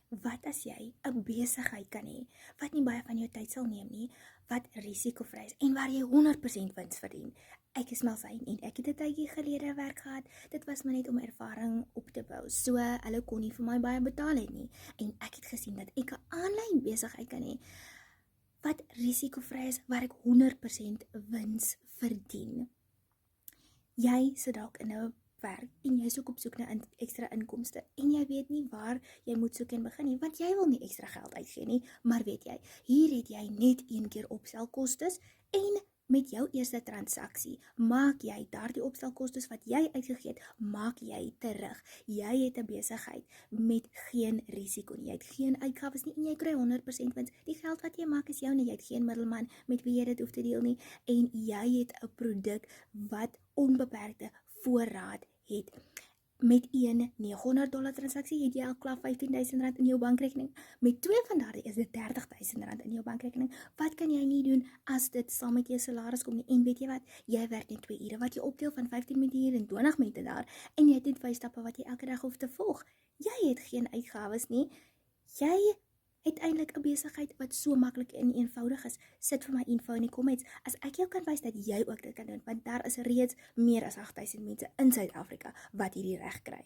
wat as jy 'n besigheid kan hê, wat nie baie van jou tyd sal neem nie, wat risikovry is, en waar jy 100% wins verdien. Ek is Malsyn en ek het 'n tydjie gelede werk gehad, dit was maar net om ervaring op te bou, so hulle kon nie vir my baie betaal het nie, en ek het gesien dat ek 'n aanlyn besigheid kan hê, wat risikovry is, waar ek 100% wins verdien. Jy sit dalk in 'n werk en jy soek op soek na ekstra inkomste en jy weet nie waar jy moet soek en begin nie, want jy wil nie ekstra geld uitgee nie, maar weet jy, hier het jy net een keer opstelkostes en met jou eerste transaksie maak jy daardie opstelkostes wat jy uitgegee het, maak jy terug. Jy het 'n besigheid met geen risiko nie. Jy het geen uitgawes nie en jy kry 100% wins. Die geld wat jy maak is joune. Jy het geen middelman met wie jy dit hoef te deel nie en jy het 'n produk wat onbeperkte voorraad het. Met een $900 transaksie het jy al klaar R15,000 in jou bankrekening. Met 2 van daardie is dit R30,000 in jou bankrekening. Wat kan jy nie doen as dit saam met jou salaris kom nie? En weet jy wat? Jy werk net 2 ure wat jy opdeel van 15 minute hier en 20 minute daar. En jy het net 5 stappe wat jy elke dag hoef te volg. Jy het geen uitgawes nie. Jy het eintlik 'n besigheid wat so maklik en eenvoudig is. Sit vir my info in die comments as ek jou kan wys dat jy ook dit kan doen, want daar is reeds meer as 8,000 mense in Suid-Afrika wat hierdie reg kry.